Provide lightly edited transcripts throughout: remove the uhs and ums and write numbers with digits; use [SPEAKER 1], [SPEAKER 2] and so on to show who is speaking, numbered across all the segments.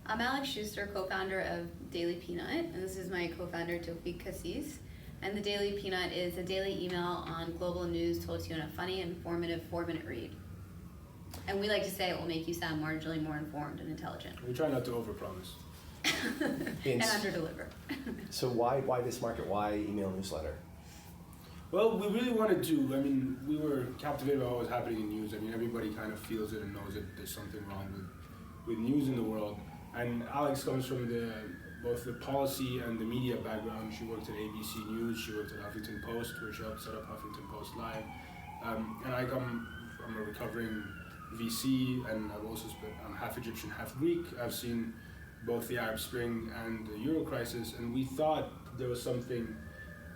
[SPEAKER 1] I'm Alex Schuster, co-founder of Daily Pnut, and this is my co-founder Tofik Cassis. And the Daily Pnut is a daily email on global news told to you in a funny, informative 4-minute read. And we like to say it will make you sound marginally more informed and intelligent.
[SPEAKER 2] We try not to overpromise.
[SPEAKER 1] And underdeliver.
[SPEAKER 3] So why this market? Why email newsletter?
[SPEAKER 2] Well, we really wanted to. I mean, we were captivated by what was happening in news. I mean, everybody kind of feels it and knows that there's something wrong with news in the world. And Alex comes from both the policy and the media background. She worked at ABC News. She worked at Huffington Post, where she helped set up Huffington Post Live. And I come from a recovering VC, and I'm half Egyptian, half Greek. I've seen both the Arab Spring and the Euro crisis, and we thought there was something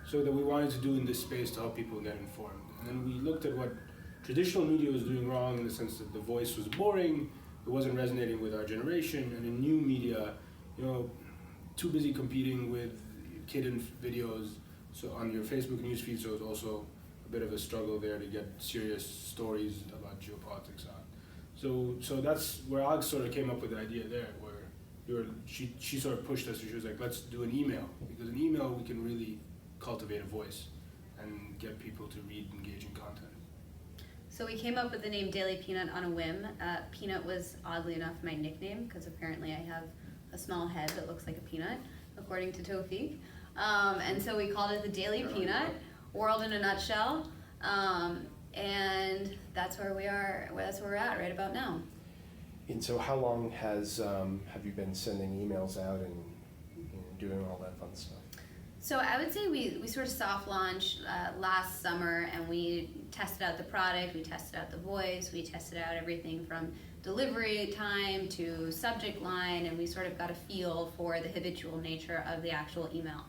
[SPEAKER 2] so that we wanted to do in this space to help people get informed. And then we looked at what traditional media was doing wrong in the sense that the voice was boring, it wasn't resonating with our generation, and in new media, too busy competing with kid videos so on your Facebook newsfeed, so it's also a bit of a struggle there to get serious stories about geopolitics out. So that's where Alex sort of came up with the idea there, where she sort of pushed us, and she was like, let's do an email, because in email we can really cultivate a voice and get people to read engaging content.
[SPEAKER 1] So we came up with the name Daily Pnut on a whim. Peanut was, oddly enough, my nickname, because apparently I have a small head that looks like a peanut, according to Tofik. And so we called it the Daily Pnut, world in a nutshell. And that's where we are, that's where we're at right about now.
[SPEAKER 3] And so how long have you been sending emails out and doing all that fun stuff?
[SPEAKER 1] So I would say we sort of soft launched last summer, and we tested out the product, we tested out the voice, we tested out everything from delivery time to subject line, and we sort of got a feel for the habitual nature of the actual email.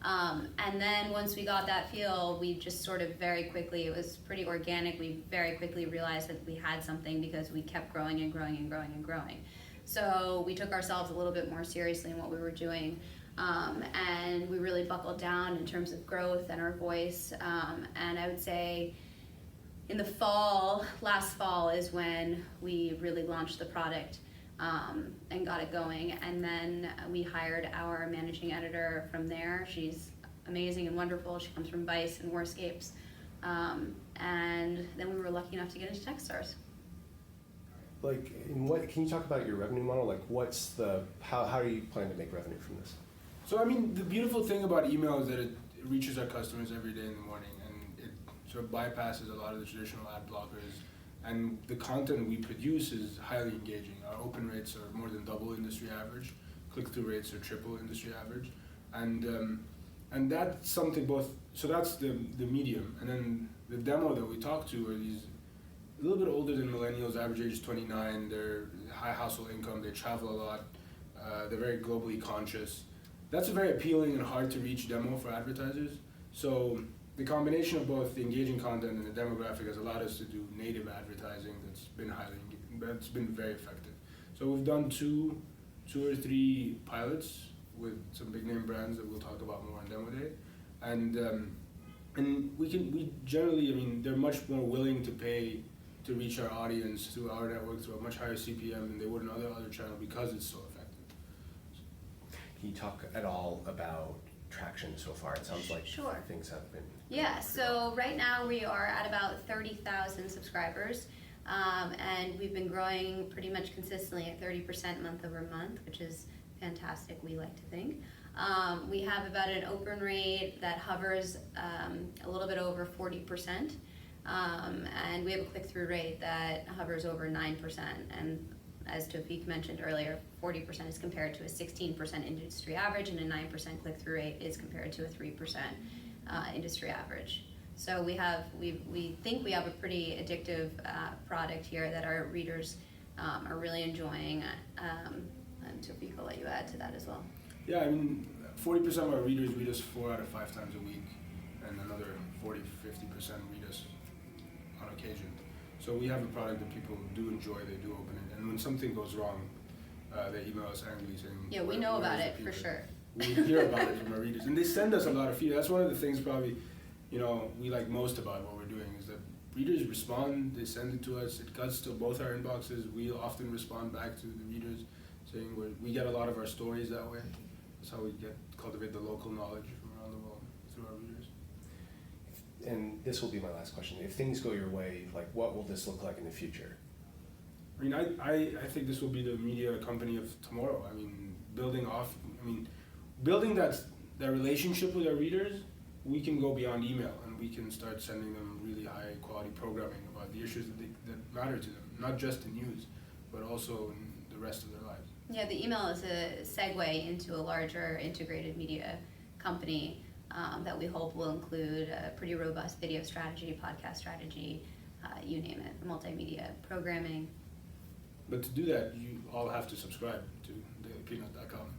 [SPEAKER 1] And then once we got that feel, we just sort of very quickly, it was pretty organic, we very quickly realized that we had something because we kept growing and growing and growing and growing. So we took ourselves a little bit more seriously in what we were doing. And we really buckled down in terms of growth and our voice. And I would say in the fall, last fall is when we really launched the product and got it going. And then we hired our managing editor from there. She's amazing and wonderful. She comes from Vice and Warscapes. And then we were lucky enough to get into Techstars.
[SPEAKER 3] Can you talk about your revenue model? How do you plan to make revenue from this?
[SPEAKER 2] So I mean, the beautiful thing about email is that it reaches our customers every day in the morning, and it sort of bypasses a lot of the traditional ad blockers, and the content we produce is highly engaging. Our open rates are more than double industry average, click-through rates are triple industry average, and that's something so that's the medium, and then the demo that we talk to are these a little bit older than millennials, average age is 29, they're high household income, they travel a lot, they're very globally conscious. That's a very appealing and hard to reach demo for advertisers. So the combination of both the engaging content and the demographic has allowed us to do native advertising that's been very effective. So we've done two or three pilots with some big name brands that we'll talk about more on demo day. And we generally, I mean, they're much more willing to pay to reach our audience through our network through a much higher CPM than they would in other channels because it's so effective.
[SPEAKER 3] Can you talk at all about traction so far? It sounds like
[SPEAKER 1] Sure.
[SPEAKER 3] Things have been...
[SPEAKER 1] Yeah, so right now we are at about 30,000 subscribers, and we've been growing pretty much consistently at 30% month over month, which is fantastic, we like to think. We have about an open rate that hovers a little bit over 40%, and we have a click-through rate that hovers over 9%, and as Tofik mentioned earlier, 40% is compared to a 16% industry average, and a 9% click-through rate is compared to a 3% industry average. So we think we have a pretty addictive product here that our readers are really enjoying. And Tofik, I'll let you add to that as well.
[SPEAKER 2] Yeah, I mean, 40% of our readers read us 4 out of 5 times a week, and another 40-50% read us on occasion. So we have a product that people do enjoy, they do open it, and when something goes wrong, they email us angrily saying,
[SPEAKER 1] yeah, we know about it for sure.
[SPEAKER 2] We hear about it from our readers, and they send us a lot of feedback. That's one of the things probably, we like most about what we're doing is that readers respond, they send it to us, it cuts to both our inboxes, we often respond back to the readers. saying we get a lot of our stories that way. That's how we cultivate the local knowledge from around the world through our readers.
[SPEAKER 3] And this will be my last question. If things go your way, like what will this look like in the future?
[SPEAKER 2] I mean, I think this will be the media company of tomorrow. I mean, building that relationship with our readers, we can go beyond email and we can start sending them really high quality programming about the issues that matter to them, not just in news, but also in the rest of their lives.
[SPEAKER 1] Yeah, the email is a segue into a larger integrated media company that we hope will include a pretty robust video strategy, podcast strategy, you name it, multimedia programming.
[SPEAKER 2] But to do that, you all have to subscribe to Pnut.com.